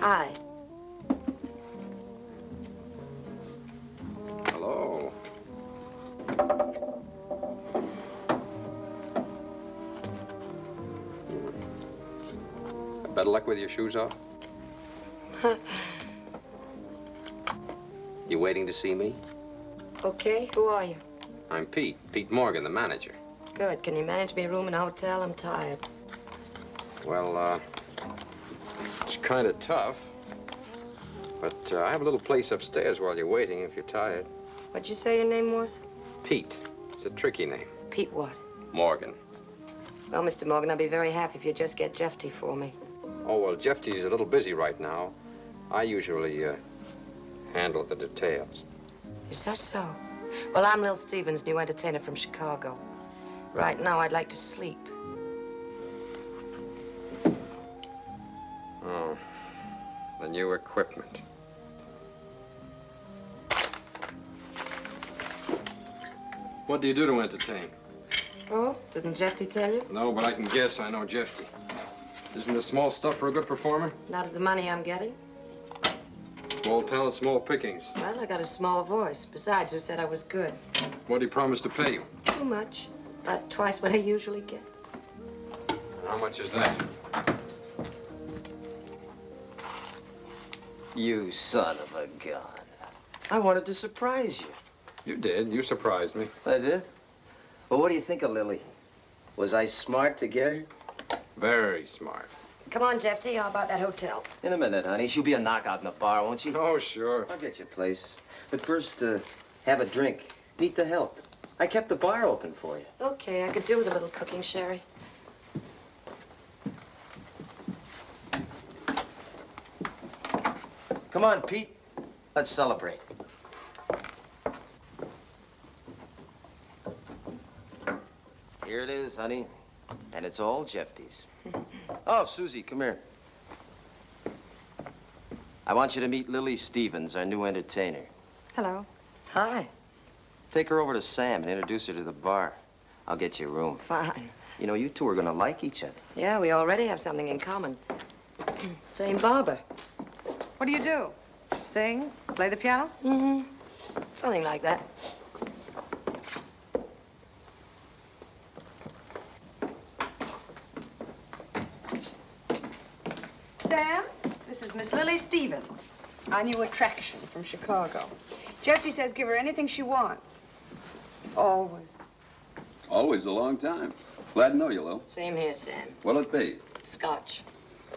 Hi. Hello. Better luck with your shoes off? You waiting to see me? Okay, who are you? I'm Pete. Pete Morgan, the manager. Good. Can you manage me a room in a hotel? I'm tired. Well, it's kind of tough. But I have a little place upstairs while you're waiting if you're tired. What'd you say your name was? Pete. It's a tricky name. Pete what? Morgan. Well, Mr. Morgan, I'll be very happy if you just get Jeffty for me. Oh, well, Jeffty's a little busy right now. I usually handle the details. Is that so? Well, I'm Lil Stevens, new entertainer from Chicago. Right now, I'd like to sleep. Oh, the new equipment. What do you do to entertain? Oh, didn't Jeffty tell you? No, but I can guess I know Jeffty. Isn't the small stuff for a good performer? Not at the money I'm getting. Small talent, small pickings. Well, I got a small voice. Besides, who said I was good? What do you promise to pay you? Too much. About twice what I usually get. How much is that? You son of a gun. I wanted to surprise you. You did. You surprised me. I did? Well, what do you think of Lily? Was I smart to get her? Very smart. Come on, Jeffty. How about that hotel? In a minute, honey. She'll be a knockout in the bar, won't she? Oh, sure. I'll get you a place. But first, have a drink. Meet the help. I kept the bar open for you. Okay, I could do with a little cooking, Sherry. Come on, Pete. Let's celebrate. Here it is, honey. And it's all Jeffty's. Oh, Susie, come here. I want you to meet Lily Stevens, our new entertainer. Hello. Hi. Take her over to Sam and introduce her to the bar. I'll get you a room. Fine. You know, you two are gonna like each other. Yeah, we already have something in common. Same barber. What do you do? Sing? Play the piano? Mm-hmm. Something like that. Sam, this is Miss Lily Stevens, our new attraction from Chicago. Jeffty says give her anything she wants. Always. Always a long time. Glad to know you, Lil. Same here, Sam. What'll it be? Scotch.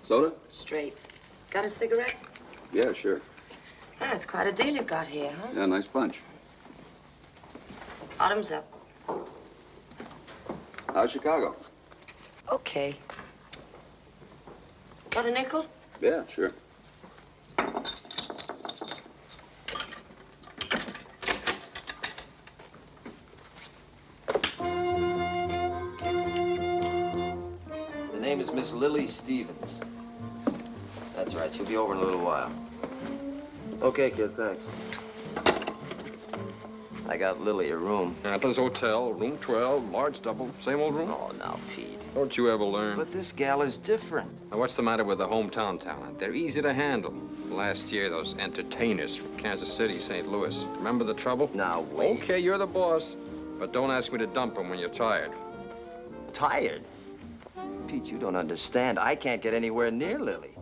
Soda? Straight. Got a cigarette? Yeah, sure. That's quite a deal you've got here, huh? Yeah, nice bunch. Bottoms up. How's Chicago? Okay. Got a nickel? Yeah, sure. The name is Miss Lily Stevens. That's That's right. She'll be over in a little while. Okay, kid, thanks. I got Lily a room. Atlas Hotel, room 12, large double, same old room? Oh, now, Pete. Don't you ever learn? But this gal is different. Now, what's the matter with the hometown talent? They're easy to handle. Last year, those entertainers from Kansas City, St. Louis. Remember the trouble? Now, wait. Okay, you're the boss. But don't ask me to dump them when you're tired. Tired? Pete, you don't understand. I can't get anywhere near Lily.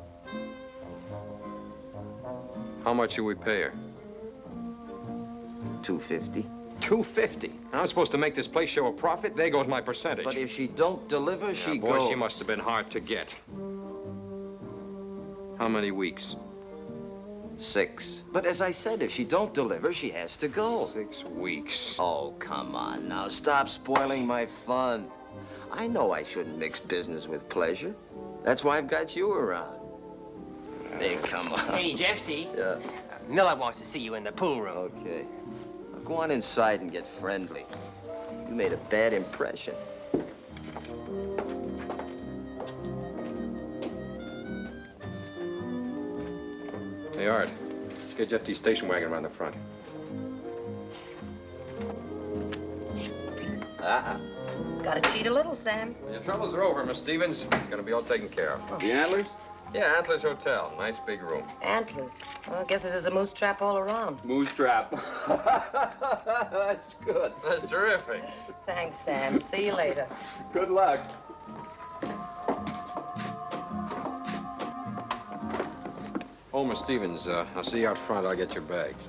How much should we pay her? $250. $250. I'm supposed to make this place show a profit? There goes my percentage. But if she don't deliver, she boy, goes. she must have been hard to get. How many weeks? 6. But as I said, if she don't deliver, she has to go. 6 weeks. Oh, come on now. Stop spoiling my fun. I know I shouldn't mix business with pleasure. That's why I've got you around. Hey, come on. Hey, Jeffy. Yeah. Miller wants to see you in the pool room. Okay. Now go on inside and get friendly. You made a bad impression. Hey, Art. Let's get Jeffy's station wagon around the front. Gotta cheat a little, Sam. Well, your troubles are over, Miss Stevens. Gonna be all taken care of. The Antlers? Yeah, Antlers Hotel. Nice big room. Antlers. Well, I guess this is a moose trap all around. Moose trap. That's good. That's terrific. Thanks, Sam. See you later. Good luck. Oh, Miss Stevens, I'll see you out front. I'll get your bags.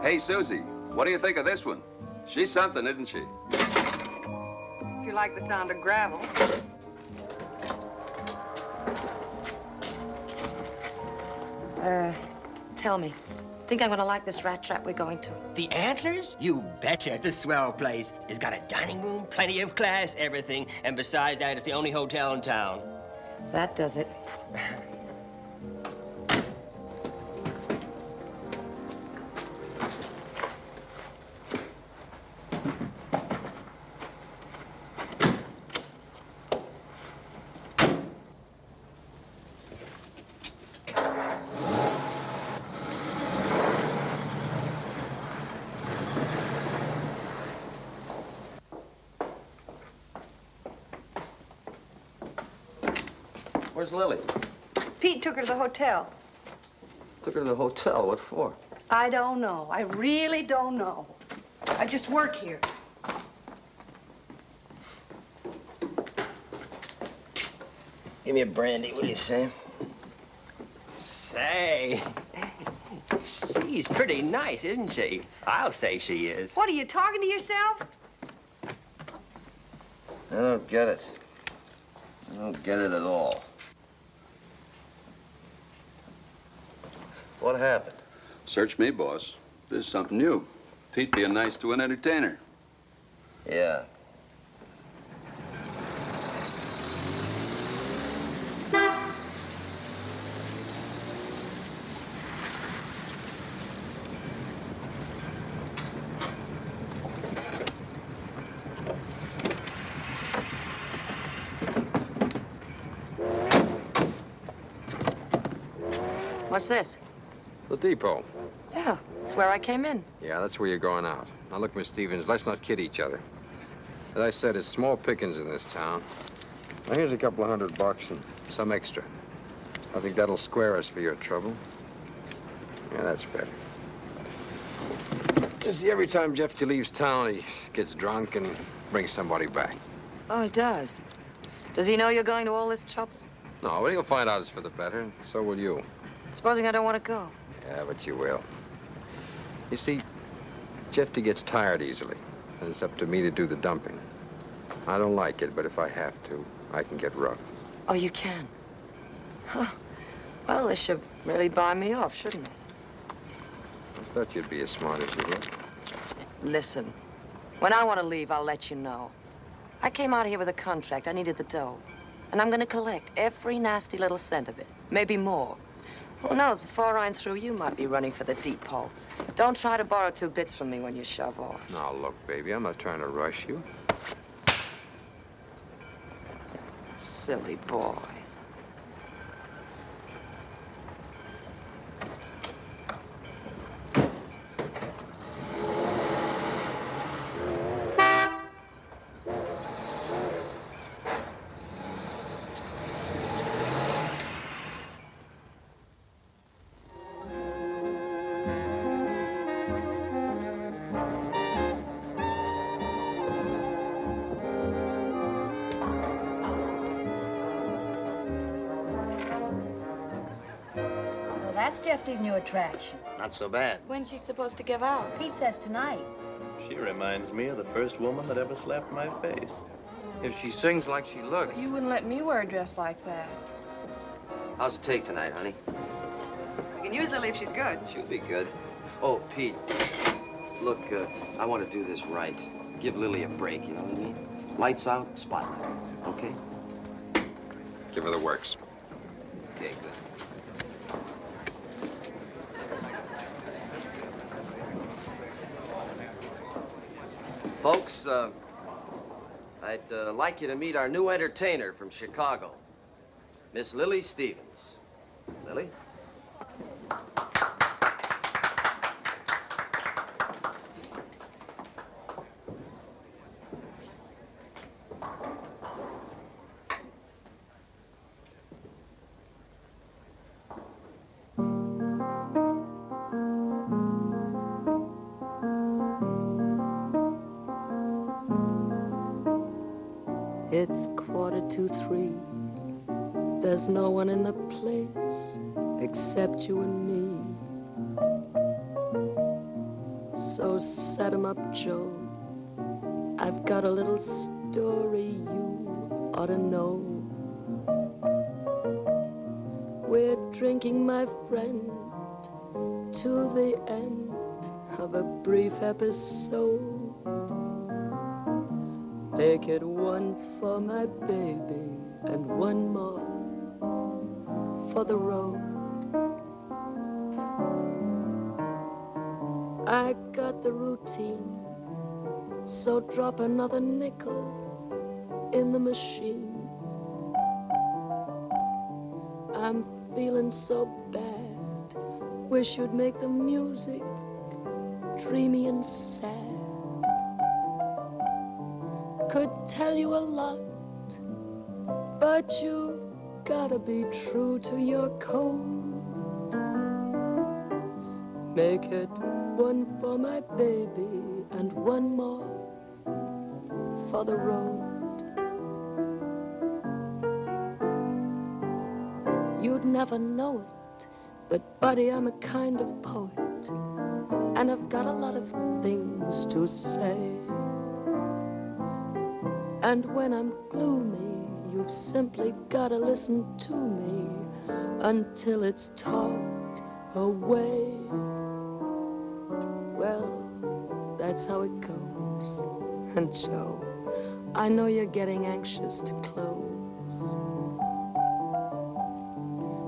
Hey, Susie, what do you think of this one? She's something, isn't she? If you like the sound of gravel. Tell me, think I'm gonna like this rat trap we're going to? The Antlers? You betcha. It's a swell place. It's got a dining room, plenty of class, everything. And besides that, it's the only hotel in town. That does it. Where's Lily? Pete took her to the hotel. Took her to the hotel. What for? I don't know. I really don't know. I just work here. Give me a brandy, will you, Sam? Say, she's pretty nice, isn't she? I'll say she is. What, are you talking to yourself? I don't get it. I don't get it at all. What happened? Search me, boss. This is something new. Pete being nice to an entertainer. Yeah. What's this? The depot. Yeah, it's where I came in. Yeah, that's where you're going out. Now, look, Miss Stevens, let's not kid each other. As I said, it's small pickings in this town. Now, here's a couple of $100 and some extra. I think that'll square us for your trouble. Yeah, that's better. You see, every time Jeffy leaves town, he gets drunk and he brings somebody back. Oh, he does? Does he know you're going to all this trouble? No, but he'll find out it's for the better, and so will you. Supposing I don't want to go? Yeah, but you will. You see, Jeffy gets tired easily, and it's up to me to do the dumping. I don't like it, but if I have to, I can get rough. Oh, you can? Huh. Well, this should really buy me off, shouldn't it? I thought you'd be as smart as you look. Listen, when I want to leave, I'll let you know. I came out here with a contract. I needed the dough. And I'm going to collect every nasty little cent of it. Maybe more. Who knows, before I'm through, you might be running for the depot. Don't try to borrow 2 bits from me when you shove off. Now, look, baby, I'm not trying to rush you. Silly boy. that's Jeffy's new attraction. Not so bad. When's she supposed to give out? Pete says tonight. She reminds me of the first woman that ever slapped my face. If she sings like she looks. You wouldn't let me wear a dress like that. How's it take tonight, honey? We can use Lily if she's good. She'll be good. Oh, Pete, look, I want to do this right. Give Lily a break, you know what I mean? Lights out, spotlight, okay? Give her the works. Okay, good. Folks, I'd like you to meet our new entertainer from Chicago, Miss Lily Stevens. Lily? It's 2:45. There's no one in the place except you and me. So set 'em up, Joe. I've got a little story you ought to know. We're drinking, my friend, to the end of a brief episode. Make it one for my baby and one more for the road. I got the routine, so drop another nickel in the machine. I'm feeling so bad, wish you'd make the music dreamy and sad. Could tell you a lot, but you gotta be true to your code. Make it one for my baby and one more for the road. You'd never know it, but buddy, I'm a kind of poet, and I've got a lot of things to say. And when I'm gloomy, you've simply gotta listen to me until it's talked away. Well, that's how it goes. And Joe, I know you're getting anxious to close.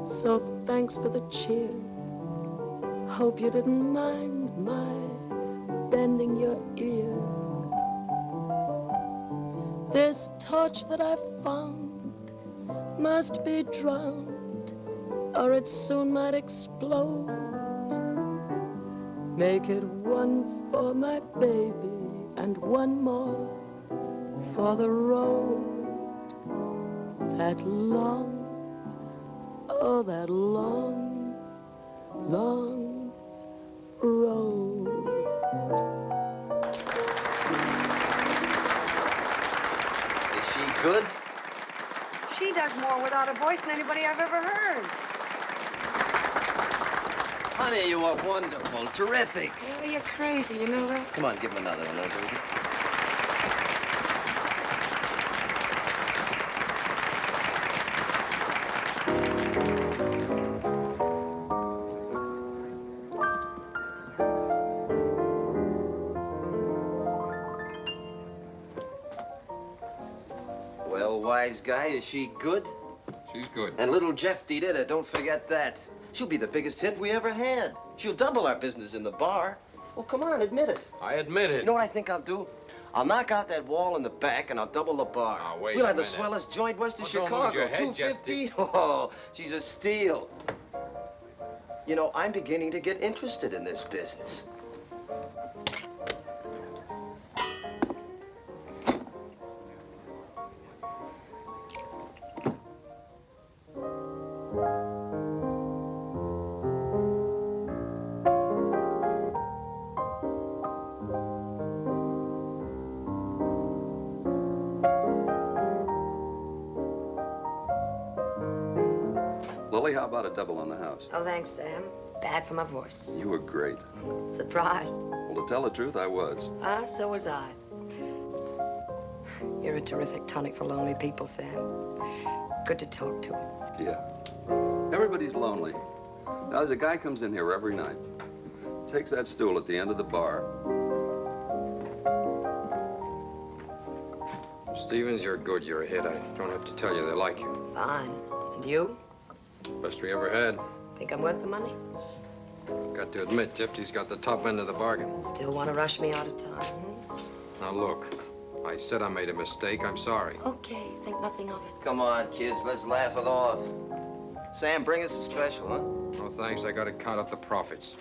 So thanks for the cheer. Hope you didn't mind my bending your ear. This torch that I found must be drowned, or it soon might explode. Make it one for my baby and one more for the road. That long, oh, that long, long road. Good? She does more without a voice than anybody I've ever heard. Honey, you are wonderful. Terrific. Yeah, you're crazy, you know that? Come on, give him another one, baby. Wise guy, is she good? She's good. And little Jeffy did it, don't forget that. She'll be the biggest hit we ever had. She'll double our business in the bar. Well, come on, admit it. I admit it. You know what I think I'll do? I'll knock out that wall in the back and I'll double the bar. Now, wait We'll a have the minute. swellest joint west of Well, don't Chicago. lose your head, 250? Oh, she's a steal. You know, I'm beginning to get interested in this business. about a double on the house? Oh, thanks, Sam. Bad for my voice. You were great. Surprised? Well, to tell the truth, I was. So was I. You're a terrific tonic for lonely people, Sam. Good to talk to. Yeah. Everybody's lonely. Now, there's a guy comes in here every night, takes that stool at the end of the bar. Stevens, you're good. You're a hit. I don't have to tell you they like you. Fine. And you? Best we ever had. Think I'm worth the money? Got to admit, Jeffy's got the top end of the bargain. Still want to rush me out of time, hmm? Now, look. I said I made a mistake. I'm sorry. Okay, think nothing of it. Come on, kids, let's laugh it off. Sam, bring us a special, huh? No, thanks. I got to count up the profits.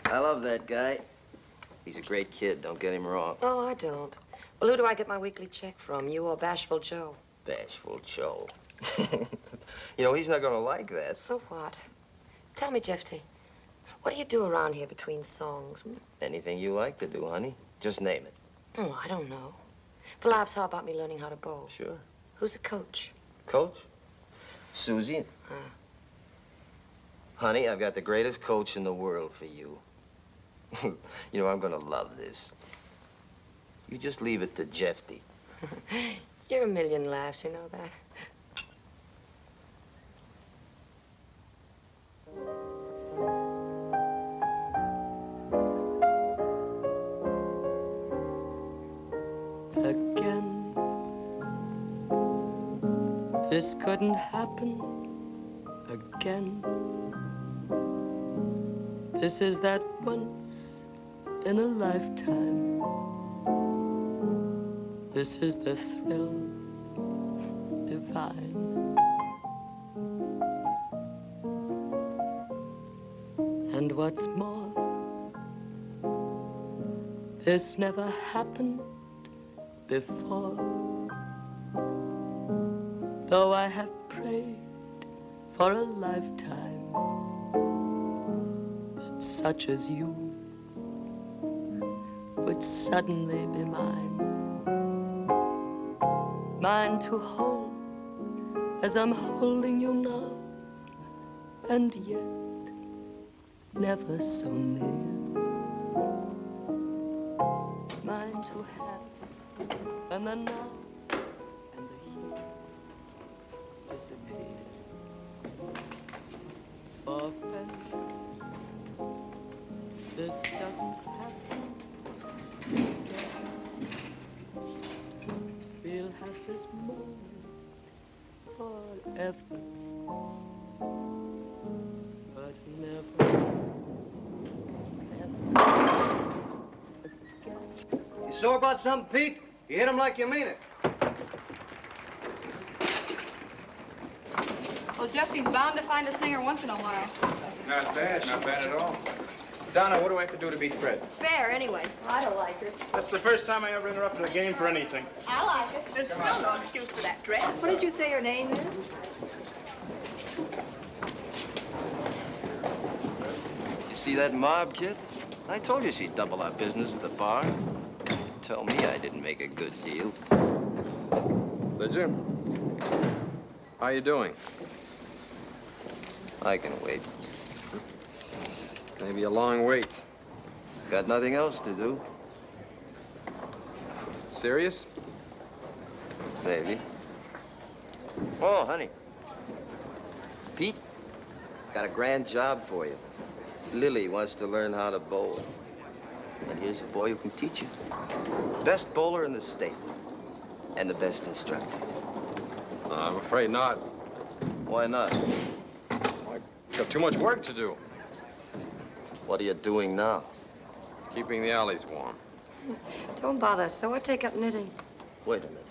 I love that guy. He's a great kid, don't get him wrong. Oh, I don't. Well, who do I get my weekly check from? You or Bashful Joe? Bashful Joe. You know, he's not gonna like that. So what? Tell me, Jeffy, what do you do around here between songs? Hmm? Anything you like to do, honey. Just name it. Oh, I don't know. For laughs, how about me learning how to bowl? Sure. Who's the coach? Coach? Susie. Honey, I've got the greatest coach in the world for you. You know, I'm gonna love this. You just leave it to Jeffy. You're a million laughs, you know that. Again, this couldn't happen again. This is that once in a lifetime. This is the thrill divine. And what's more, this never happened before. Though I have prayed for a lifetime that such as you would suddenly be mine. Mine to hold as I'm holding you now, and yet never so near. Mine to have, and the now and the here disappear. For friends, this doesn't happen again. We'll have this moment forever, but never, never again. You sore about something, Pete? You hit him like you mean it. Well, Jeffy's bound to find a singer once in a while. Not bad at all. Donna, what do I have to do to beat Fred? Fair, anyway. I don't like it. That's the first time I ever interrupted a game for anything. I like it. There's still no excuse for that dress. What did you say your name is? You see that mob, kid? I told you she'd double our business at the bar. Tell me I didn't make a good deal. Did you? How you doing? I can wait. Maybe a long wait. Got nothing else to do. Serious? Maybe. Oh, honey. Pete, got a grand job for you. Lily wants to learn how to bowl. And here's a boy who can teach you. Best bowler in the state. And the best instructor. I'm afraid not. Why not? I've got too much work to do. What are you doing now? Keeping the alleys warm. Don't bother, so I take up knitting. Wait a minute.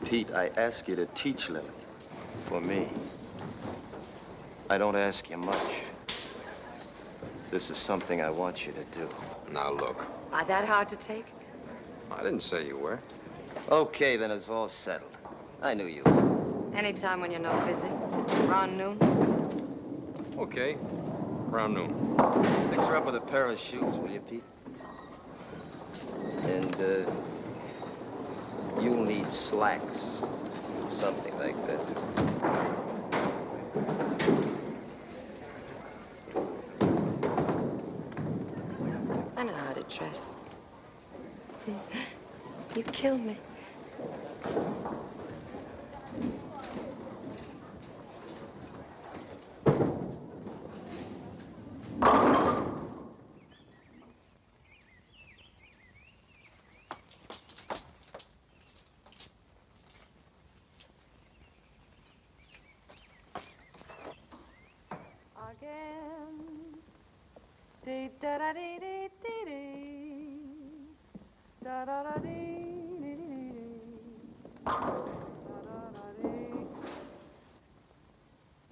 Pete, I ask you to teach Lily. For me. I don't ask you much. This is something I want you to do. Now, look. Am I that hard to take? I didn't say you were. Okay, then it's all settled. I knew you would. Anytime when you're not busy. Around noon. Okay. around noon. Fix her up with a pair of shoes, will you, Pete? And, you'll need slacks. Something like that. I know how to dress. You kill me.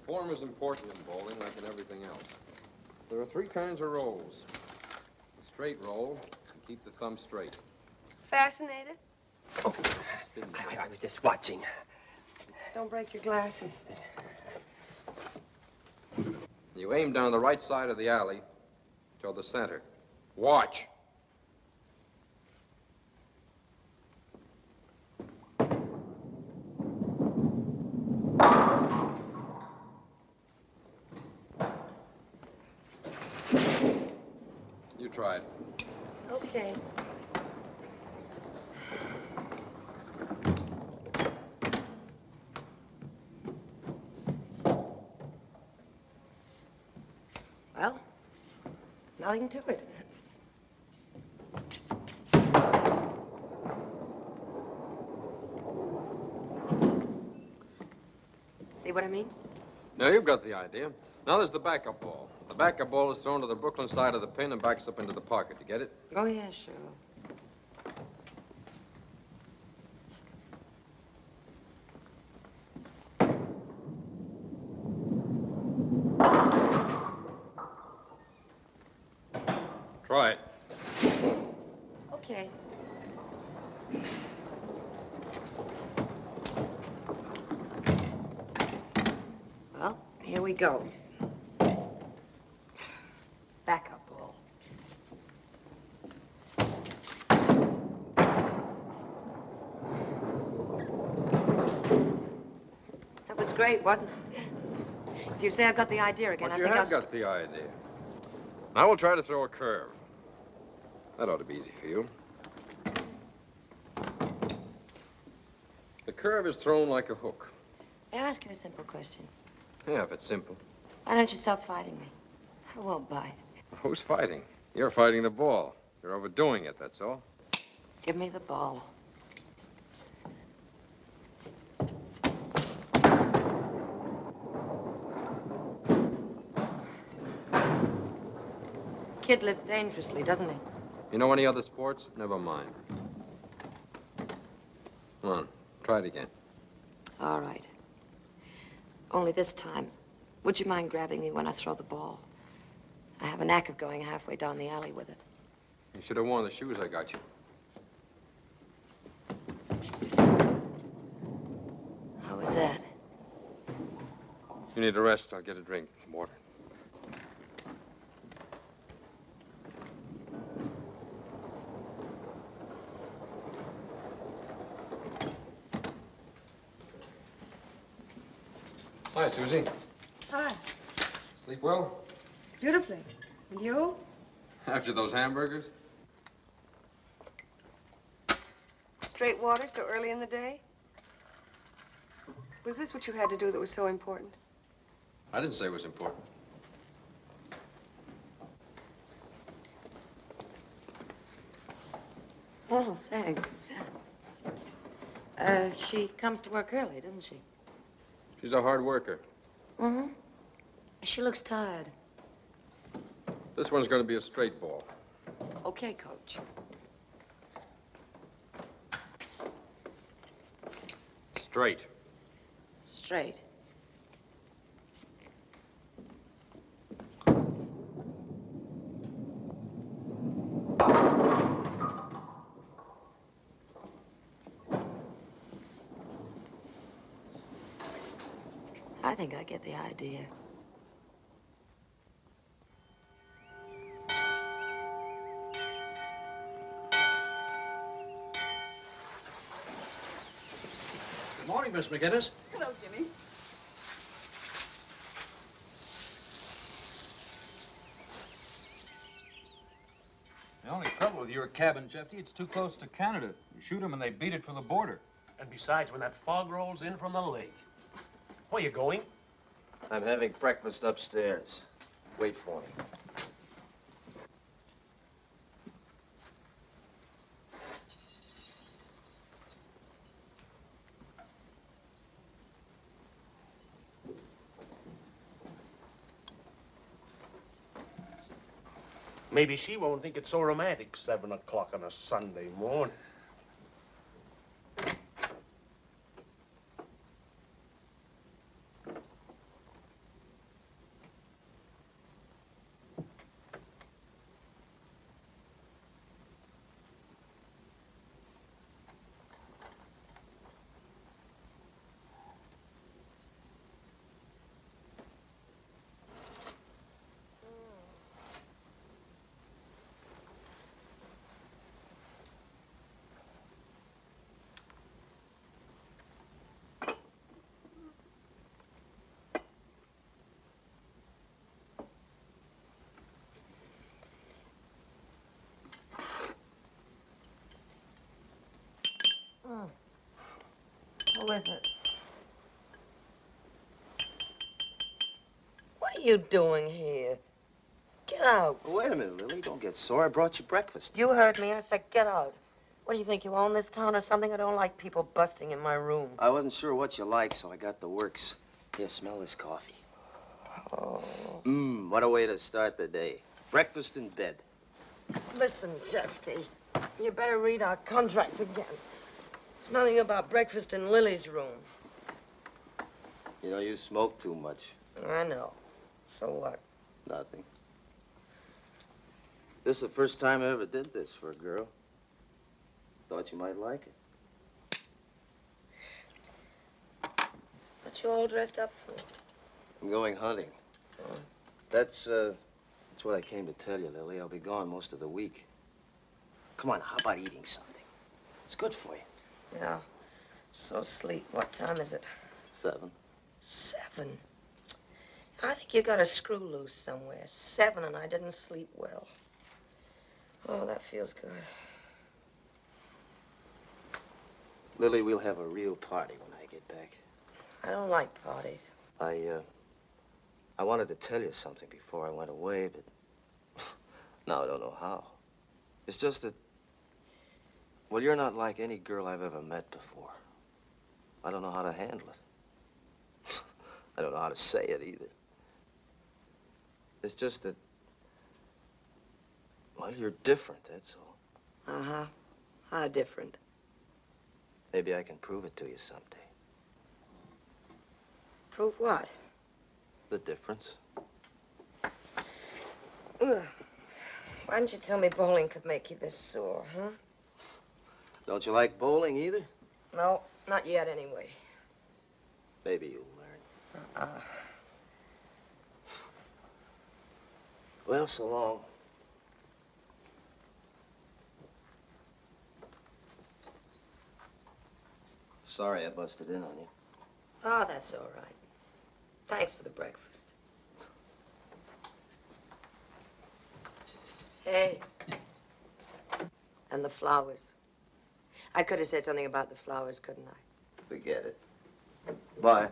Form is important in bowling, like in everything else. There are 3 kinds of rolls. The straight roll, you keep the thumb straight. Fascinated? Oh, I was just watching. Don't break your glasses. You aim down the right side of the alley toward the center. Watch. You try it. Okay. Well, nothing to it. See what I mean? Now, you've got the idea. Now there's the backup ball. The backup ball is thrown to the Brooklyn side of the pin and backs up into the pocket. You get it? Oh, yeah, sure. Try it. Okay. Well, here we go. Backup ball. That was great, wasn't it? If you say I've got the idea again, But I you think have got the idea. Now we'll try to throw a curve. That ought to be easy for you. The curve is thrown like a hook. May I ask you a simple question? Yeah, if it's simple. Why don't you stop fighting me? I won't bite. Who's fighting? You're fighting the ball. You're overdoing it, that's all. Give me the ball. Kid lives dangerously, doesn't he? You know any other sports? Never mind. Come on, try it again. All right. Only this time, would you mind grabbing me when I throw the ball? I have a knack of going halfway down the alley with it. You should have worn the shoes I got you. How was that? You need a rest. I'll get a drink. Water. Hi, Susie. Hi. Sleep well? Beautifully. And you? After those hamburgers? Straight water so early in the day? Was this what you had to do that was so important? I didn't say it was important. Oh, thanks. She comes to work early, doesn't she? She's a hard worker. Mm-hmm. She looks tired. This one's going to be a straight ball. Okay, Coach. Straight. Straight. I think I get the idea. Good morning, Miss McGinnis. Hello, Jimmy. The only trouble with your cabin, Jeffy, it's too close to Canada. You shoot them and they beat it for the border. And besides, when that fog rolls in from the lake. Where you going? I'm having breakfast upstairs. Wait for me. Maybe she won't think it's so romantic, 7 o'clock on a Sunday morning. Who is it? What are you doing here? Get out. Wait a minute, Lily. Don't get sore. I brought you breakfast. You heard me. I said get out. What do you think, you own this town or something? I don't like people busting in my room. I wasn't sure what you like, so I got the works. Here, smell this coffee. Oh. What a way to start the day. Breakfast in bed. Listen, Jeffy, you better read our contract again. There's nothing about breakfast in Lily's room. You know, you smoke too much. I know. So what? Nothing. This is the first time I ever did this for a girl. Thought you might like it. What you all dressed up for? I'm going hunting. Oh. That's what I came to tell you, Lily. I'll be gone most of the week. Come on, how about eating something? It's good for you. Yeah. So sleep. What time is it? 7. 7? I think you got a screw loose somewhere. 7 and I didn't sleep well. Oh, that feels good. Lily, we'll have a real party when I get back. I don't like parties. I wanted to tell you something before I went away, but now I don't know how. It's just that, well, you're not like any girl I've ever met before. I don't know how to handle it. I don't know how to say it either. It's just that, well, you're different, that's all. Uh-huh. How different? Maybe I can prove it to you someday. Prove what? The difference. Ugh. Why didn't you tell me bowling could make you this sore, huh? Don't you like bowling either? No, not yet anyway. Maybe you'll learn. Well, so long. Sorry I busted in on you. Oh, that's all right. Thanks for the breakfast. Hey. And the flowers. I could have said something about the flowers, couldn't I? Forget it. Bye.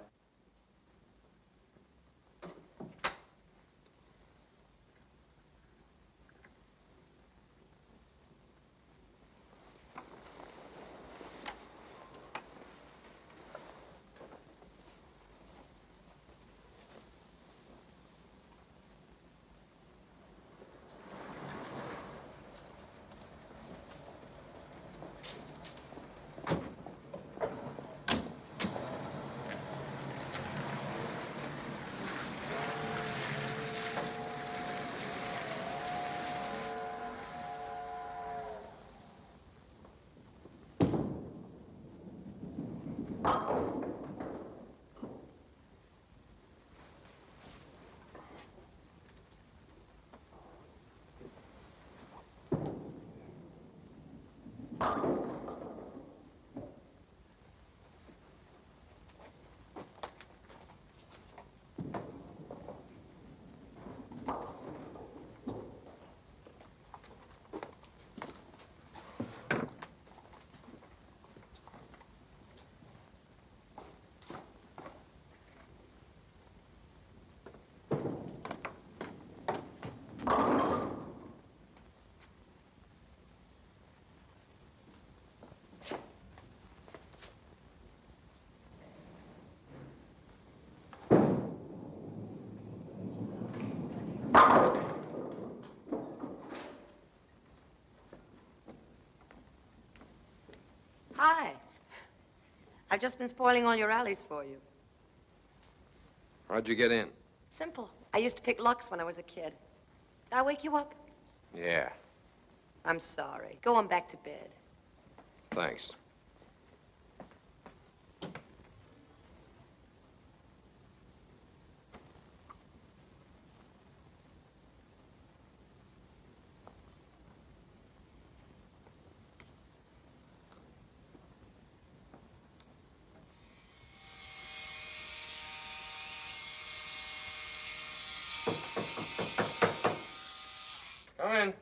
I've just been spoiling all your alleys for you. How'd you get in? Simple. I used to pick locks when I was a kid. Did I wake you up? Yeah, I'm sorry. Go on back to bed. thanks. Come in.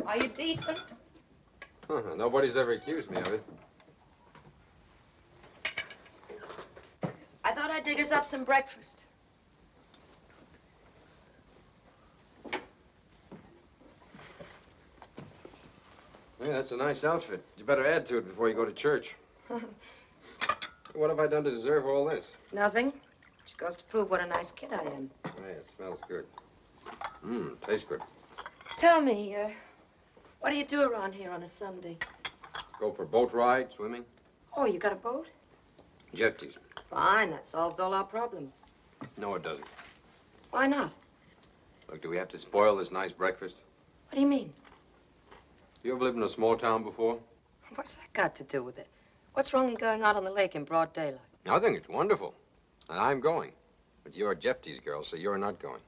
Are you decent? Nobody's ever accused me of it. I thought I'd dig us up some breakfast. Yeah, that's a nice outfit. You better add to it before you go to church. What have I done to deserve all this? Nothing. Just goes to prove what a nice kid I am. Yeah, it smells good. Tastes good. Tell me, what do you do around here on a Sunday? Go for boat ride, swimming. Oh, you got a boat? Jeffties. Fine, that solves all our problems. No, it doesn't. Why not? Look, do we have to spoil this nice breakfast? What do you mean? You ever lived in a small town before? What's that got to do with it? What's wrong in going out on the lake in broad daylight? I think it's wonderful. And I'm going. But you're Jeffties' girl, so you're not going.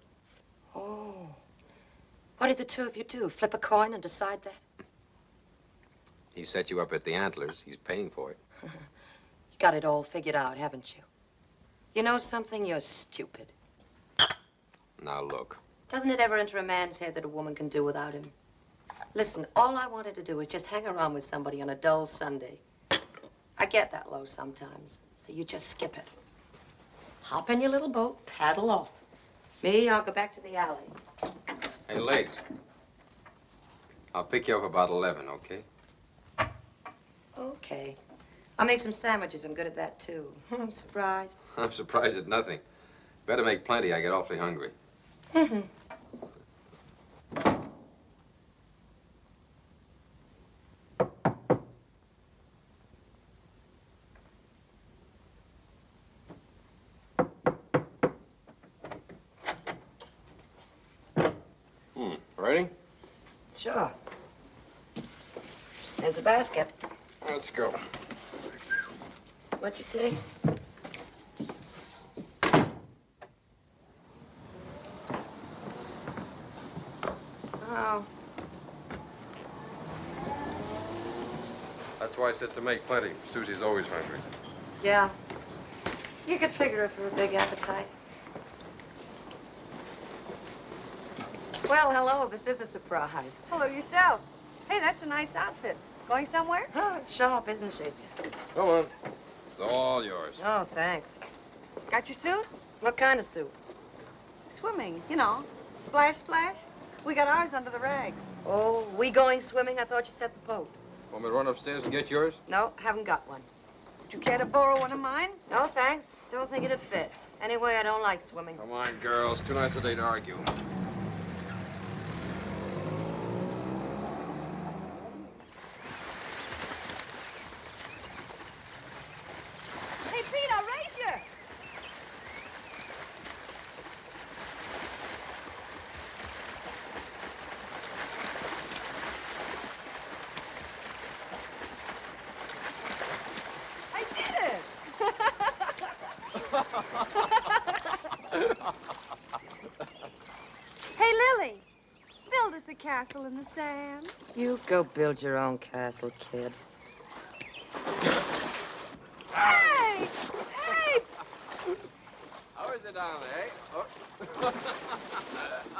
Oh. What did the two of you do? Flip a coin and decide that? He set you up at the Antlers. He's paying for it. You got it all figured out, haven't you? You know something? You're stupid. Now, look. Doesn't it ever enter a man's head that a woman can do without him? Listen, all I wanted to do was just hang around with somebody on a dull Sunday. I get that low sometimes, so you just skip it. Hop in your little boat, paddle off. Me, I'll go back to the alley. Hey, Legs. I'll pick you up about 11, okay? Okay. I'll make some sandwiches. I'm good at that, too. I'm surprised. I'm surprised at nothing. Better make plenty. I get awfully hungry. Ready? Sure. There's a basket. Let's go. What'd you say? Oh. That's why I said to make plenty. Susie's always hungry. Yeah. You could figure it for a big appetite. Well, hello. This is a surprise. Hello yourself. Hey, that's a nice outfit. Going somewhere? Oh, sharp, isn't she? Come on. It's all yours. Oh, thanks. Got your suit? What kind of suit? Swimming, you know. Splash, splash. We got ours under the rags. Oh, we going swimming? I thought you said the boat. Want me to run upstairs and get yours? No, haven't got one. Would you care to borrow one of mine? No, thanks. Don't think it'd fit. Anyway, I don't like swimming. Come on, girls. Too nice a day to argue. Hey, Pete, I'll race you. I did it. Hey, Lily, build us a castle in the sand. You go build your own castle, kid. Hey! Hey! How is it down there, eh?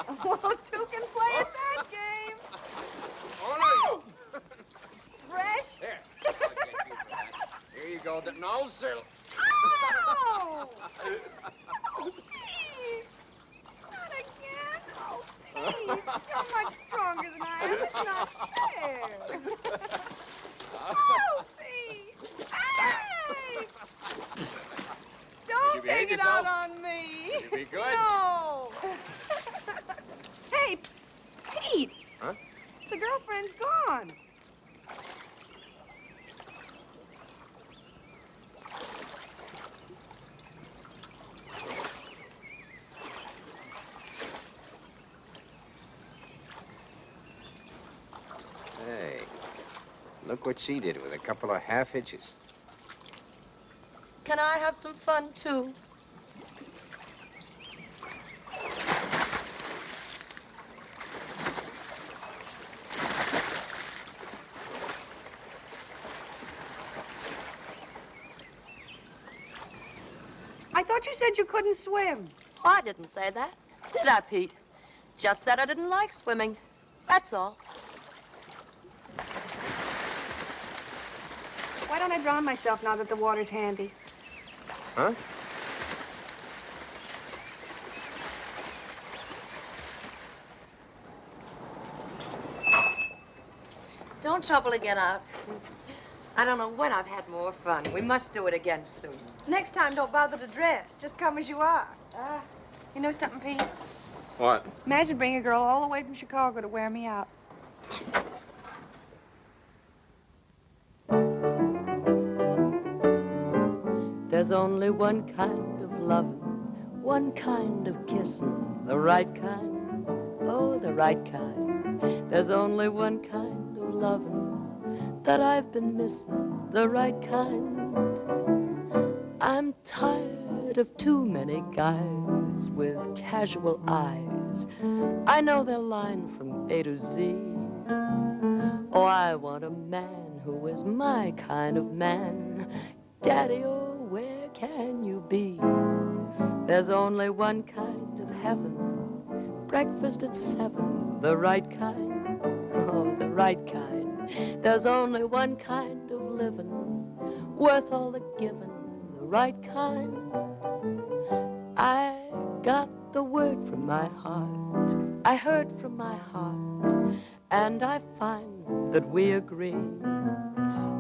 Oh, two can play at that game. Oh, no. Fresh? Here. I'll get you for that. Here you go. No, still. Oh! Oh, Pete! Not again. Oh, Pete, you're much stronger than I am. It's not fair. Oh, Pete! Hey! Don't take it out on me. Will you be good? No. friend's gone. Hey, look what she did with a couple of half hitches. Can I have some fun, too? I thought you said you couldn't swim. Oh, I didn't say that. Did I, Pete? Just said I didn't like swimming. That's all. Why don't I drown myself now that the water's handy? Huh? Don't trouble to get out. I don't know when I've had more fun. We must do it again soon. Next time, don't bother to dress. Just come as you are. You know something, Pete? What? Imagine bringing a girl all the way from Chicago to wear me out. There's only one kind of loving, one kind of kissing, the right kind, oh, the right kind. There's only one kind of loving that I've been missing, the right kind. I'm tired of too many guys with casual eyes. I know their line from A to Z. Oh, I want a man who is my kind of man. Daddy, oh, where can you be? There's only one kind of heaven, breakfast at 7, the right kind, oh, the right kind. There's only one kind of living, worth all the giving, the right kind. I got the word from my heart, I heard from my heart, and I find that we agree.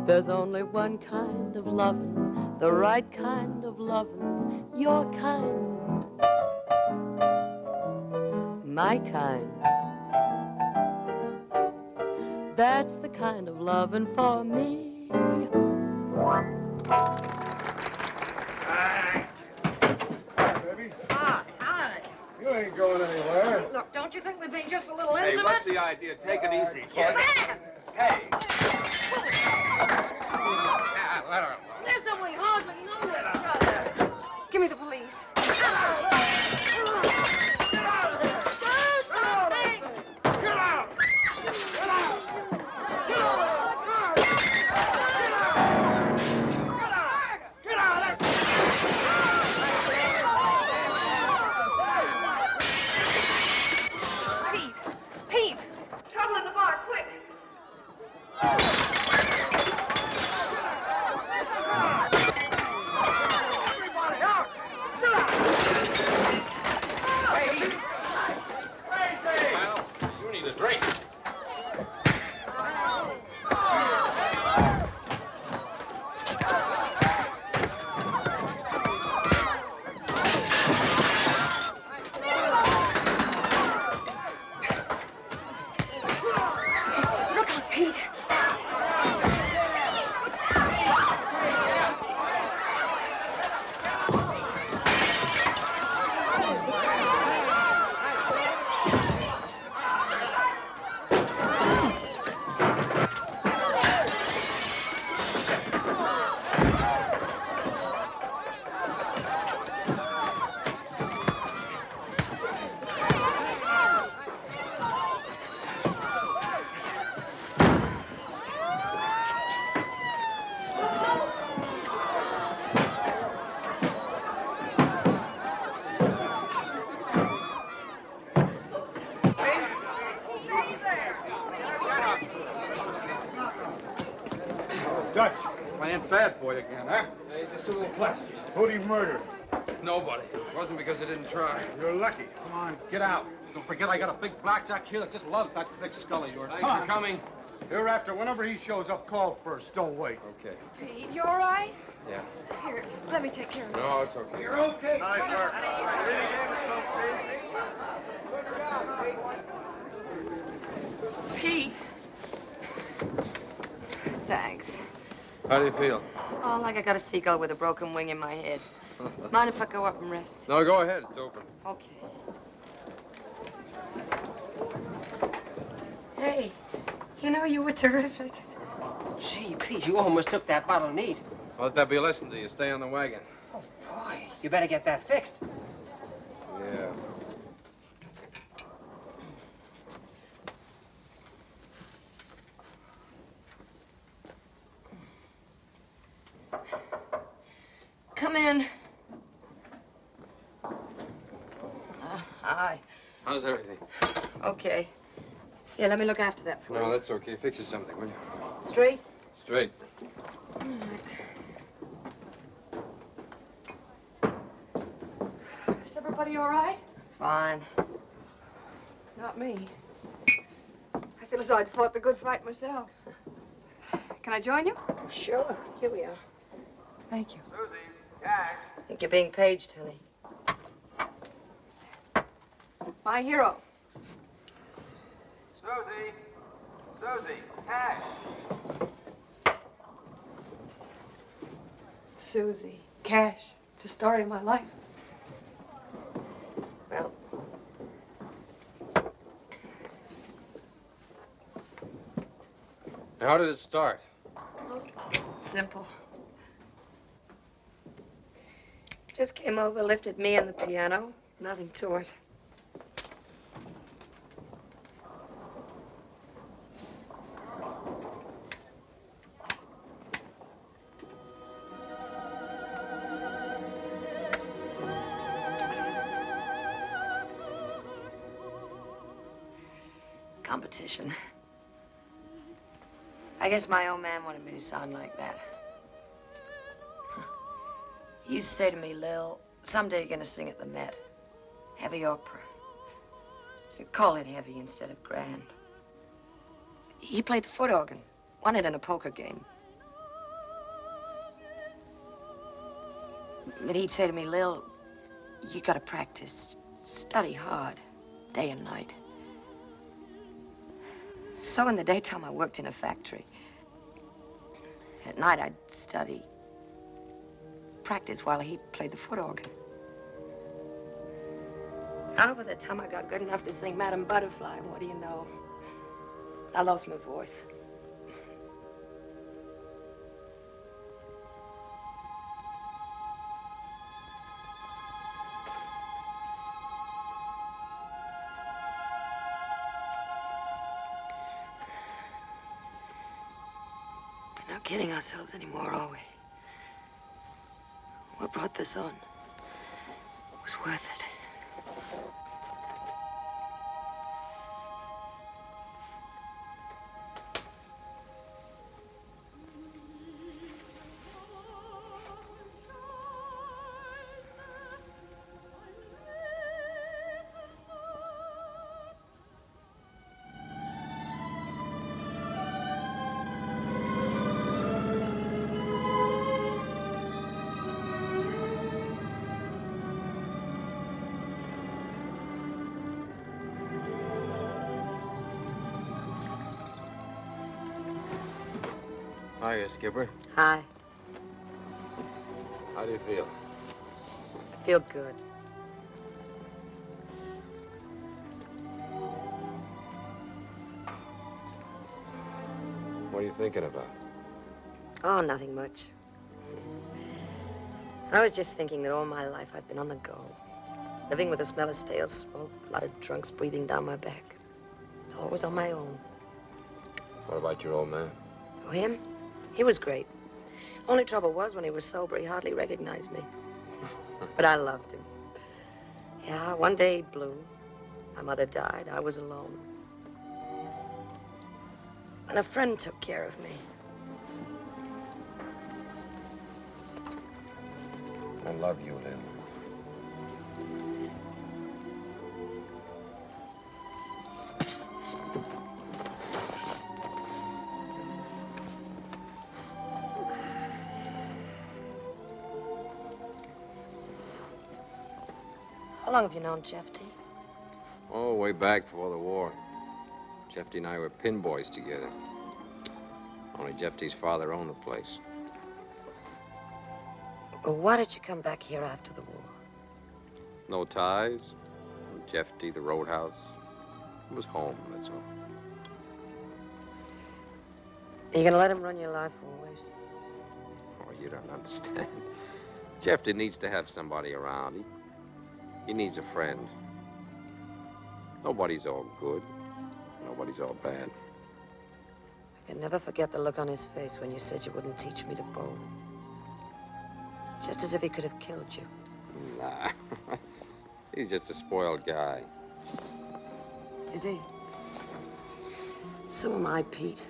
There's only one kind of loving, the right kind of loving, your kind, my kind. That's the kind of loving for me. Baby, Hi. you ain't going anywhere. Look, don't you think we're being just a little Hey, intimate? what's the idea? Take it easy. Sam! Hey. Listen, we hardly know each other. Give me the police. Pete! Trouble in the bar, quick! Everybody out! Get out! Hey. Well, you need a drink. Look out, Pete! Dutch, playing bad boy again, huh? Hey, just a little plastic. Who'd he murder? Nobody. It wasn't because they didn't try. You're lucky. Come on, get out. Don't forget I got a big blackjack here that just loves that thick skull of yours. Thanks for coming. Hereafter, whenever he shows up, call first. Don't wait. Okay. Pete, you all right? Yeah. Here, let me take care of it. No, it's okay. You're okay. Nice work. Pete, Thanks. How do you feel? Oh, like I got a seagull with a broken wing in my head. Mind if I go up and rest? No, go ahead. It's open. Okay. Hey, you know, you were terrific. Gee, Pete, you almost took that bottle neat. Well, let that be a lesson to you. Stay on the wagon. Oh, boy. You better get that fixed. Yeah. Come in. Hi. How's everything? Okay. Here, let me look after that for you. No, that's okay. Fix you something, will you? Straight? Straight. Is everybody all right? Fine. Not me. I feel as though I'd fought the good fight myself. Can I join you? Sure. Here we are. Thank you. Susie, cash. I think you're being paged, honey. My hero. Susie. Susie, cash. Susie. Cash. It's the story of my life. Well, How did it start? simple. Just came over, lifted me and the piano. Nothing to it. Competition. I guess my old man wanted me to sound like that. He used to say to me, Lil, someday you're gonna sing at the Met. Heavy opera. You call it heavy instead of grand. He played the foot organ. Won it in a poker game. But he'd say to me, Lil, you gotta practice. Study hard, day and night. So in the daytime, I worked in a factory. At night, I'd study. Practice while he played the foot organ. Now, by the time I got good enough to sing Madam Butterfly, what do you know? I lost my voice. We're not kidding ourselves anymore, are we? What brought this on? It was worth it. Hiya, Skipper. Hi. How do you feel? I feel good. What are you thinking about? Oh, nothing much. I was just thinking that all my life I've been on the go. Living with the smell of stale smoke, a lot of drunks breathing down my back. Always on my own. What about your old man? Oh, him? He was great. Only trouble was when he was sober, he hardly recognized me. But I loved him. Yeah, one day he blew. My mother died. I was alone. And a friend took care of me. I love you, Lil. How long have you known Jeffy? Oh, way back before the war. Jeffy and I were pin boys together. Only Jeffty's father owned the place. Well, why did you come back here after the war? No ties. Jeffty, the roadhouse. It was home, that's all. Are you gonna let him run your life always? Oh, you don't understand. Jeffty needs to have somebody around. He needs a friend. Nobody's all good. Nobody's all bad. I can never forget the look on his face when you said you wouldn't teach me to bowl. It's just as if he could have killed you. Nah. He's just a spoiled guy. Is he? So am I, Pete.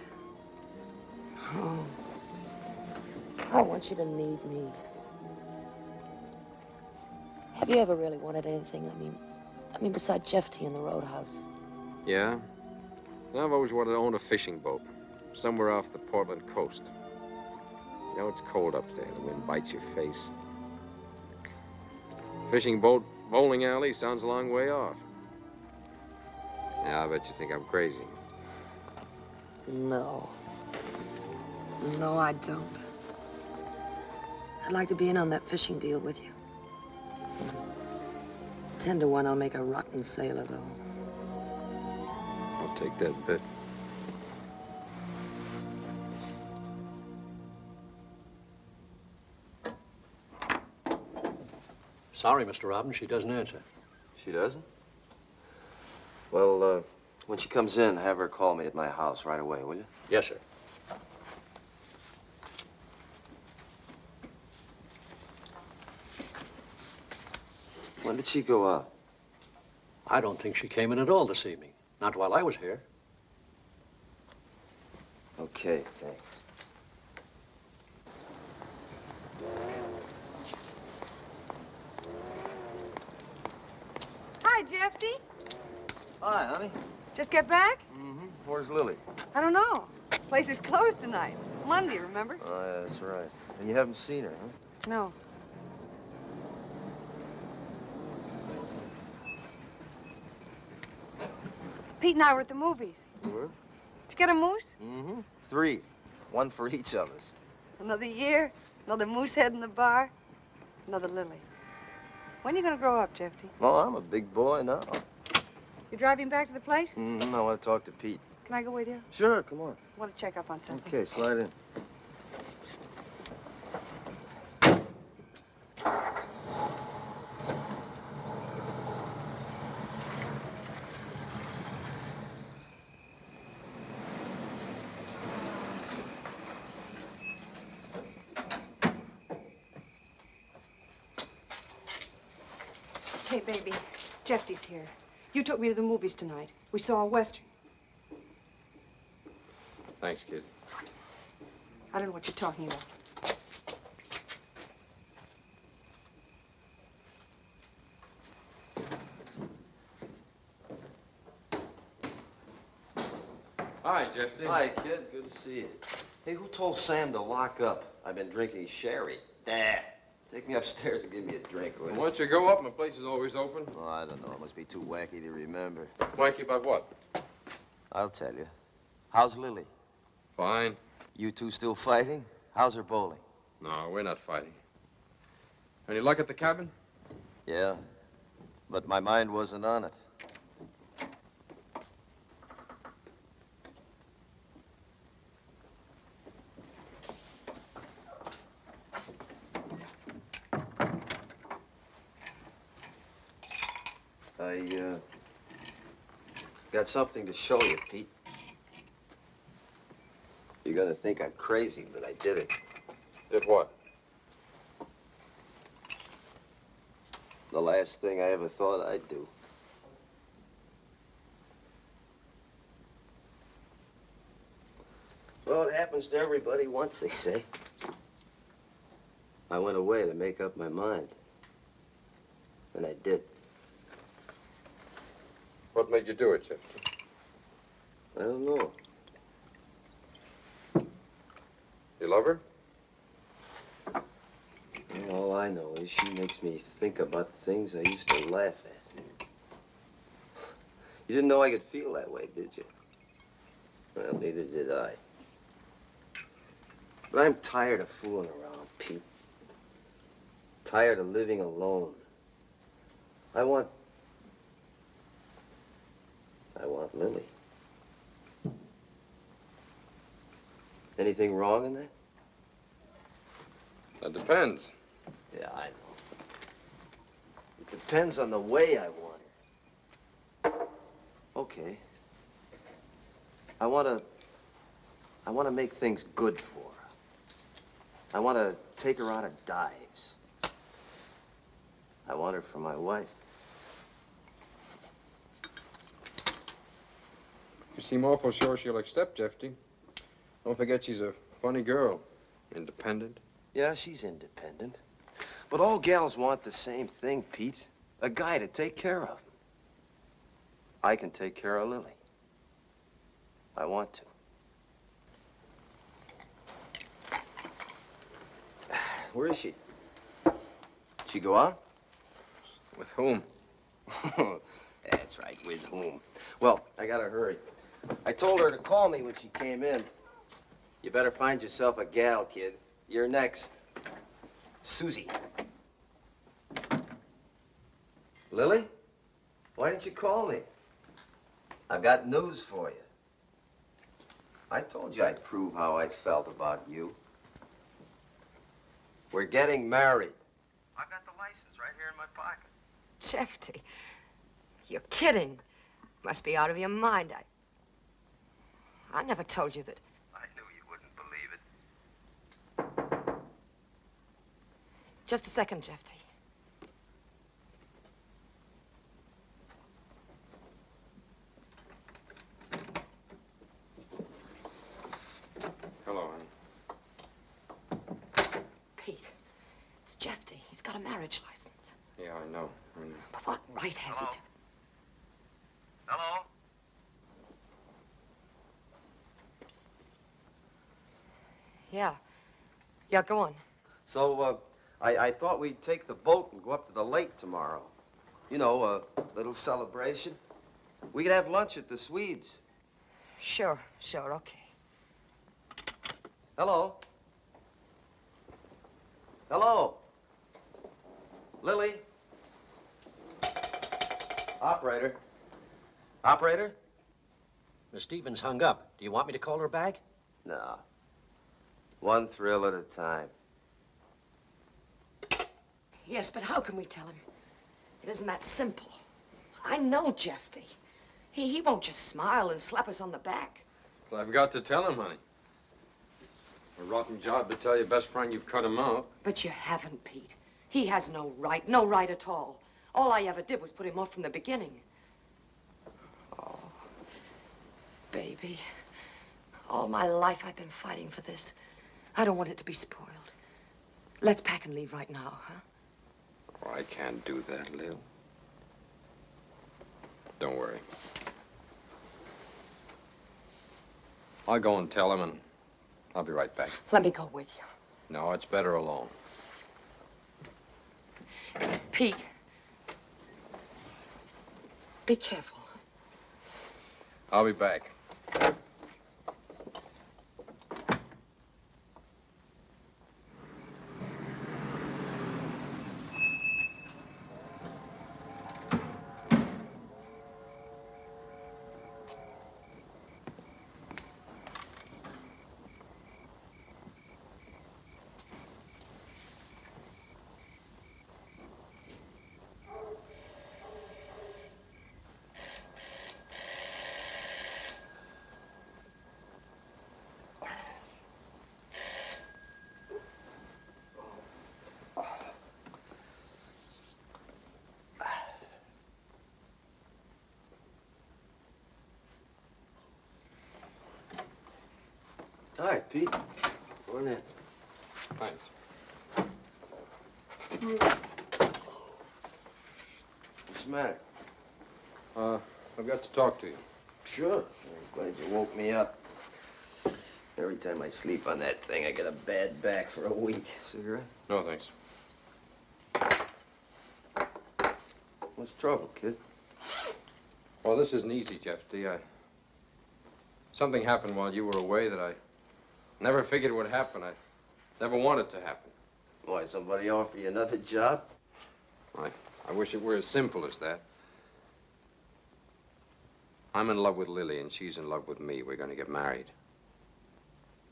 Oh. I want you to need me. Have you ever really wanted anything? I mean, beside Jeffty and the roadhouse? Yeah? Well, I've always wanted to own a fishing boat. Somewhere off the Portland coast. You know, it's cold up there. The wind bites your face. Fishing boat, bowling alley sounds a long way off. Yeah, I bet you think I'm crazy. No. No, I don't. I'd like to be in on that fishing deal with you. 10 to 1, I'll make a rotten sailor, though. I'll take that bet. Sorry, Mr. Robin, she doesn't answer. She doesn't? Well, when she comes in, have her call me at my house right away, will you? Yes, sir. When did she go out? I don't think she came in at all this evening. Not while I was here. Okay, thanks. Hi, Jeffty. Hi, honey. Just get back? Mm-hmm. Where's Lily? I don't know. Place is closed tonight. Monday, remember? Oh, yeah, that's right. And you haven't seen her, huh? No. Pete and I were at the movies. You were? Did you get a moose? Mm-hmm. 3. 1 for each of us. Another year, another moose head in the bar, another Lily. When are you going to grow up, Jeffty? Well, I'm a big boy now. You driving back to the place? Mm-hmm. I want to talk to Pete. Can I go with you? Sure, come on. I want to check up on something. Okay, slide in. Hey, baby, Jeffty's here. You took me to the movies tonight. We saw a Western. Thanks, kid. I don't know what you're talking about. Hi, Jeffty. Hi, kid. Good to see you. Hey, who told Sam to lock up? I've been drinking sherry. Dad, take me upstairs and give me a drink, will you? Why don't you go up? My place is always open. Oh, I don't know. It must be too wacky to remember. Wacky about what? I'll tell you. How's Lily? Fine. You two still fighting? How's her bowling? No, we're not fighting. Any luck at the cabin? Yeah, but my mind wasn't on it. I got something to show you, Pete. You're gonna think I'm crazy, but I did it. Did what? The last thing I ever thought I'd do. Well, it happens to everybody once, they say. I went away to make up my mind. And I did. What made you do it, Jeffty? I don't know. You love her? All I know is she makes me think about the things I used to laugh at. You didn't know I could feel that way, did you? Well, neither did I. But I'm tired of fooling around, Pete. Tired of living alone. I want Lily. Anything wrong in that? That depends. Yeah, I know. It depends on the way I want her. Okay. I want to make things good for her. I want to take her out of dives. I want her for my wife. You seem awful sure she'll accept, Jeffy. Don't forget she's a funny girl. Independent. Yeah, she's independent. But all gals want the same thing, Pete. A guy to take care of them. I can take care of Lily. I want to. Where is she? She go out? With whom? That's right, with whom. Well, I gotta hurry. I told her to call me when she came in. You better find yourself a gal, kid. You're next. Susie. Lily? Why didn't you call me? I've got news for you. I told you I'd prove how I felt about you. We're getting married. I've got the license right here in my pocket. Jeffy, you're kidding. Must be out of your mind. I never told you that. I knew you wouldn't believe it. Just a second, Jeffy. Hello, honey. Pete, it's Jeffy. He's got a marriage license. Yeah, I know. But what right has he to... Hello? Yeah. Yeah, go on. So, I thought we'd take the boat and go up to the lake tomorrow. You know, a little celebration. We could have lunch at the Swedes. Sure, okay. Hello? Hello? Lily? Operator? Operator? Miss Stevens hung up. Do you want me to call her back? No. One thrill at a time. Yes, but how can we tell him? It isn't that simple. I know Jeffy. He won't just smile and slap us on the back. Well, I've got to tell him, honey. A rotten job to tell your best friend you've cut him out. But you haven't, Pete. He has no right at all. All I ever did was put him off from the beginning. Oh, baby. All my life I've been fighting for this. I don't want it to be spoiled. Let's pack and leave right now, huh? Oh, I can't do that, Lil. Don't worry. I'll go and tell him, and I'll be right back. Let me go with you. No, it's better alone. Pete. Be careful. I'll be back. All right, Pete. Go on in. Thanks. What's the matter? I've got to talk to you. Sure. I'm glad you woke me up. Every time I sleep on that thing, I get a bad back for a week. Cigarette? No, thanks. What's the trouble, kid? Well, this isn't easy, Jeffy. Something happened while you were away that I Never figured it would happen. I never wanted it to happen. Why, somebody offer you another job? I wish it were as simple as that. I'm in love with Lily, and she's in love with me. We're going to get married.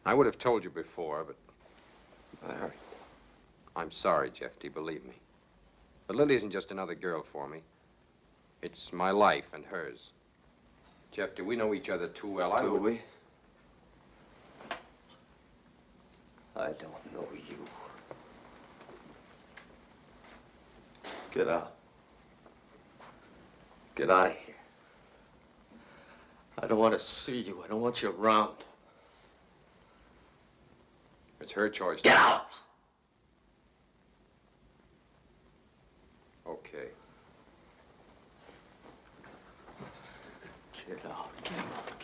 I would have told you before, but... Married? I'm sorry, Jeffy, believe me. But Lily isn't just another girl for me. It's my life and hers. Jeffy, we know each other too well. Do we? I don't know you. Get out. Get out of here. I don't want to see you. I don't want you around. It's her choice. Get out! Okay. Get out. Get out.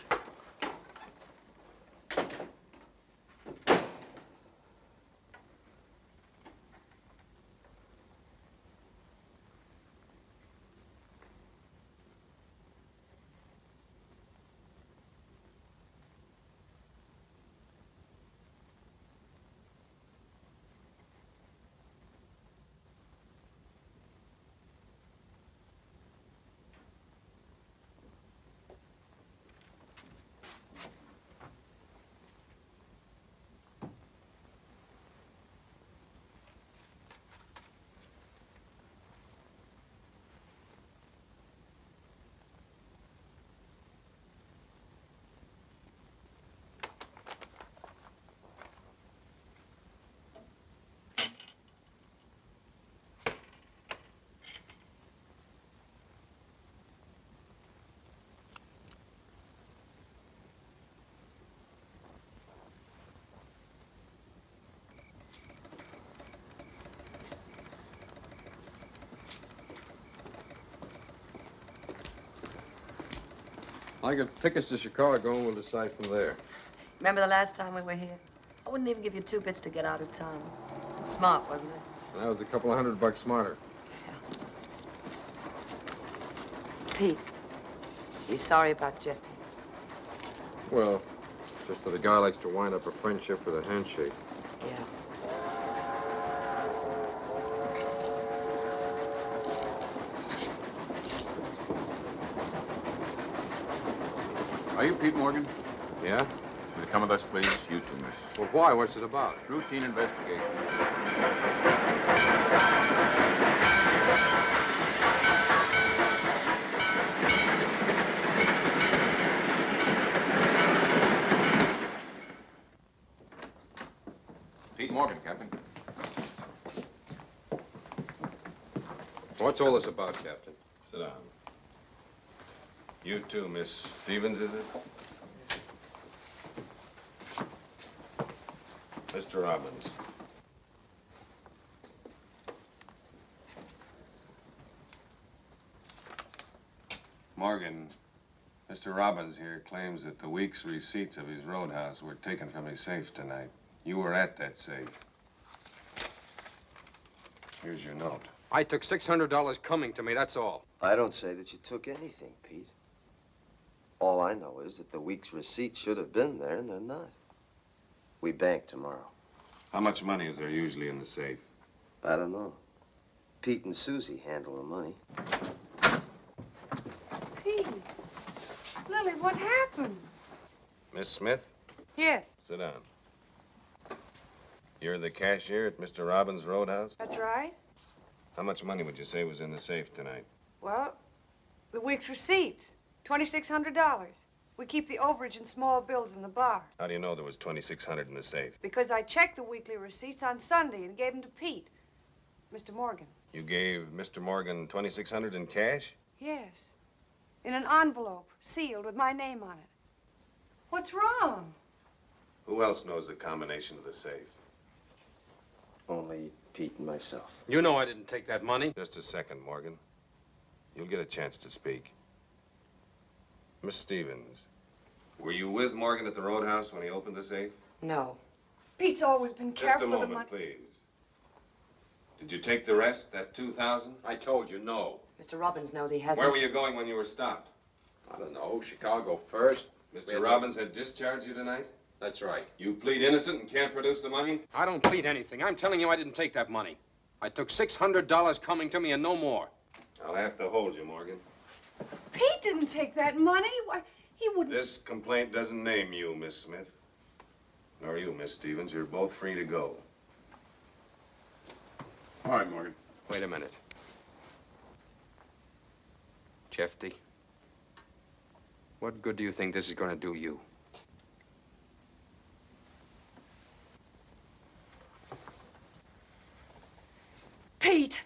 I could take us to Chicago and we'll decide from there. Remember the last time we were here? I wouldn't even give you 2 bits to get out of town. Smart, wasn't it? That was a couple of $100 smarter. Pete, you sorry about Jeffy? Well, just that a guy likes to wind up a friendship with a handshake. Yeah. Are you Pete Morgan? Yeah? Will you come with us, please? You too, miss. Well, why? What's it about? Routine investigation. Pete Morgan, Captain. What's all this about, Captain? Sit down. You too, Miss Stevens, is it? Mr. Robbins. Morgan, Mr. Robbins here claims that the week's receipts of his roadhouse were taken from his safe tonight. You were at that safe. Here's your note. I took $600 coming to me, that's all. I don't say that you took anything, Pete. All I know is that the week's receipts should have been there, and they're not. We bank tomorrow. How much money is there usually in the safe? I don't know. Pete and Susie handle the money. Pete. Lily, what happened? Miss Smith, Yes, sit down. You're the cashier at Mr. Robbins' Roadhouse? that's right. How much money would you say was in the safe tonight? Well, the week's receipts, $2,600. We keep the overage in small bills in the bar. How do you know there was $2,600 in the safe? Because I checked the weekly receipts on Sunday and gave them to Pete. Mr. Morgan. You gave Mr. Morgan $2,600 in cash? Yes. In an envelope, sealed with my name on it. What's wrong? Who else knows the combination of the safe? Only Pete and myself. You know I didn't take that money. Just a second, Morgan. You'll get a chance to speak. Miss Stevens, were you with Morgan at the Roadhouse when he opened the safe? No. Pete's always been Just careful a with the moment, money. please. Did you take the rest, that $2,000? I told you, no. Mr. Robbins knows he hasn't. Where were you going when you were stopped? I don't know. Chicago first. Mr. Robbins had discharged you tonight? That's right. You plead innocent and can't produce the money? I don't plead anything. I'm telling you I didn't take that money. I took $600 coming to me and no more. I'll have to hold you, Morgan. Pete didn't take that money. Why, he wouldn't. This complaint doesn't name you, Miss Smith. Nor you, Miss Stevens. You're both free to go. All right, Morgan. Wait a minute. Jeffy, what good do you think this is going to do you? Pete!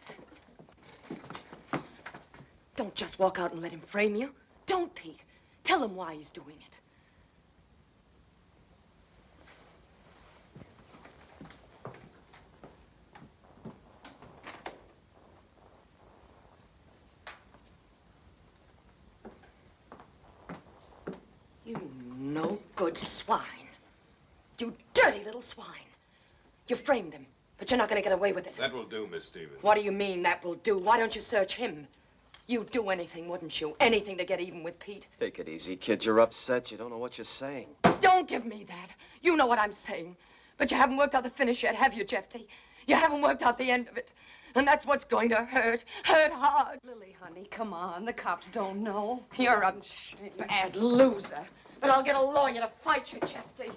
Don't just walk out and let him frame you. Don't, Pete. Tell him why he's doing it. You no good swine. You dirty little swine. You framed him, but you're not going to get away with it. That will do, Miss Stevens. What do you mean that will do? Why don't you search him? You'd do anything, wouldn't you? Anything to get even with Pete. Take it easy, kid. You're upset. You don't know what you're saying. Don't give me that. You know what I'm saying. But you haven't worked out the finish yet, have you, Jeffy? You haven't worked out the end of it. And that's what's going to hurt. Hurt hard. Lily, honey, come on. The cops don't know. You're a bad loser. But I'll get a lawyer to fight you, Jeffy.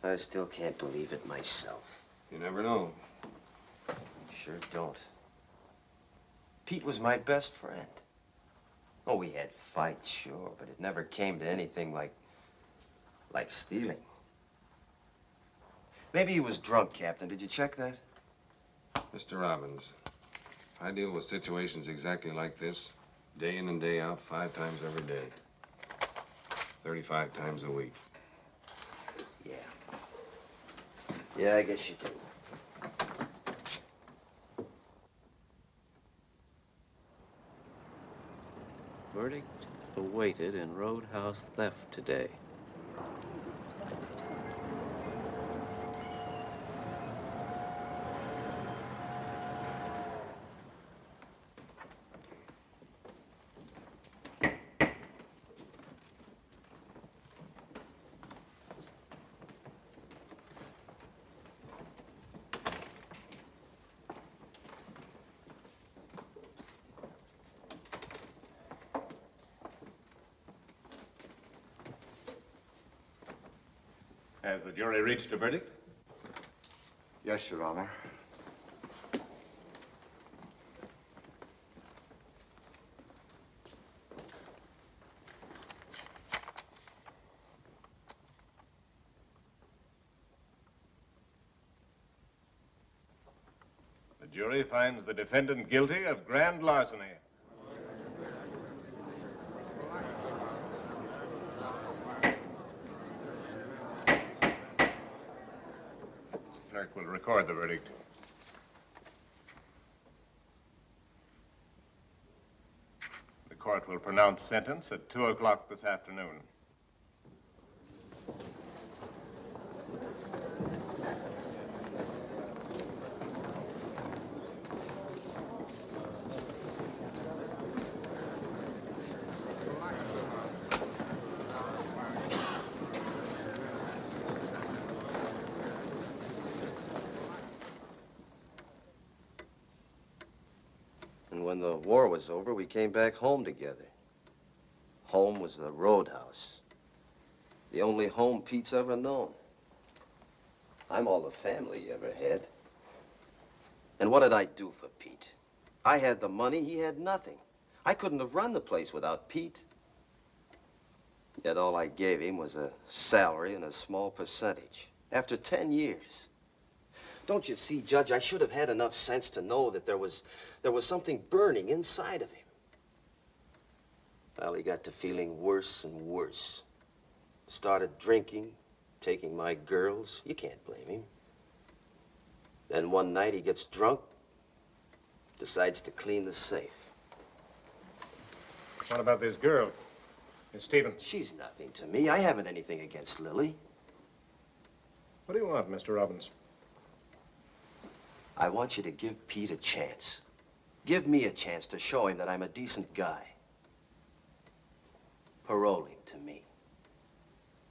I still can't believe it myself. You never know. Sure don't. Pete was my best friend. Oh, we had fights, sure, but it never came to anything like stealing. Maybe he was drunk, Captain. Did you check that? Mr. Robbins, I deal with situations exactly like this, day in and day out, 5 times every day. 35 times a week. Yeah. Yeah, I guess you do. Verdict awaited in roadhouse theft today. Has the jury reached a verdict? Yes, Your Honor. The jury finds the defendant guilty of grand larceny. Clerk will record the verdict. The court will pronounce sentence at 2 o'clock this afternoon. And when the war was over, we came back home together. Home was the roadhouse. The only home Pete's ever known. I'm all the family he ever had. And what did I do for Pete? I had the money, he had nothing. I couldn't have run the place without Pete. Yet all I gave him was a salary and a small percentage. After 10 years. Don't you see, Judge, I should have had enough sense to know that there was something burning inside of him. Well, he got to feeling worse and worse. Started drinking, taking my girls. You can't blame him. Then one night he gets drunk, decides to clean the safe. What about this girl, Miss Stevens? She's nothing to me. I haven't anything against Lily. What do you want, Mr. Robbins? I want you to give Pete a chance. Give me a chance to show him that I'm a decent guy. parole him to me.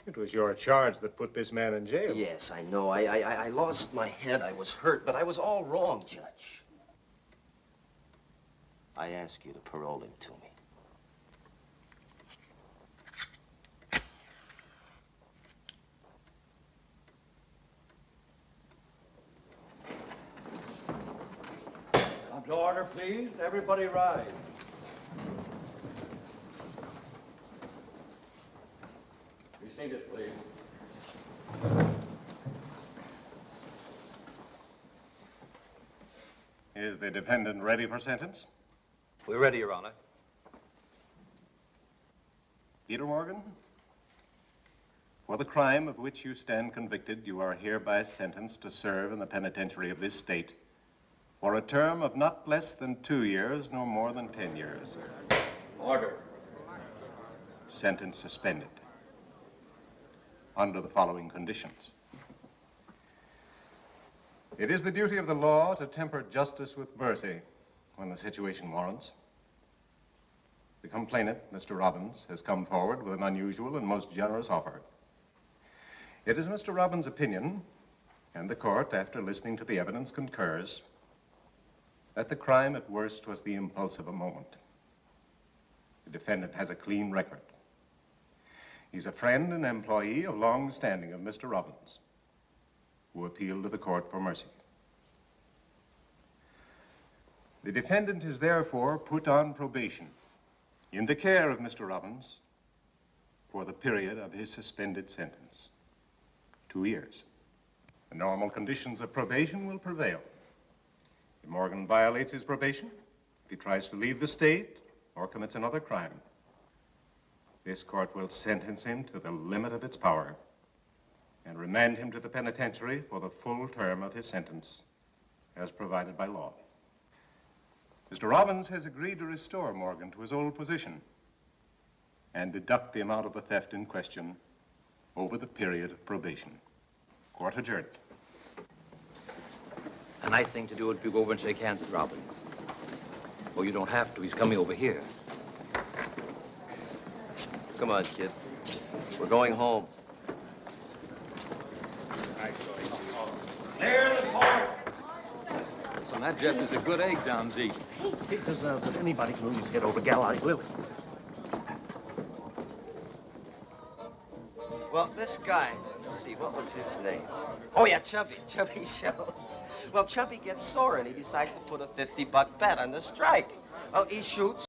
It was your charge that put this man in jail. Yes, I know. I lost my head. I was hurt, but I was all wrong, Judge. I ask you to parole him to me. Come to order, please. Everybody rise. Be seated, please. Is the defendant ready for sentence? We're ready, Your Honor. Peter Morgan, for the crime of which you stand convicted, you are hereby sentenced to serve in the penitentiary of this state for a term of not less than 2 years, nor more than 10 years. Order. Sentence suspended under the following conditions. It is the duty of the law to temper justice with mercy when the situation warrants. The complainant, Mr. Robbins, has come forward with an unusual and most generous offer. It is Mr. Robbins' opinion, and the court, after listening to the evidence, concurs, that the crime at worst was the impulse of a moment. The defendant has a clean record. He's a friend and employee of long standing of Mr. Robbins, who appealed to the court for mercy. The defendant is therefore put on probation in the care of Mr. Robbins for the period of his suspended sentence, 2 years. The normal conditions of probation will prevail. If Morgan violates his probation, if he tries to leave the state or commits another crime, this court will sentence him to the limit of its power and remand him to the penitentiary for the full term of his sentence as provided by law. Mr. Robbins has agreed to restore Morgan to his old position and deduct the amount of the theft in question over the period of probation. Court adjourned. A nice thing to do would be go over and shake hands with Robbins. Oh, you don't have to. He's coming over here. Come on, kid. We're going home. Clear the court. Son, that Jeff's is a good egg down deep. He deserves it. Anybody can lose his head over a gal like Lily. Well, this guy, let's see, what was his name? Oh, yeah, Chubby Schultz. Well, Chubby gets sore, and he decides to put a $50 bet on the strike. Well, he shoots.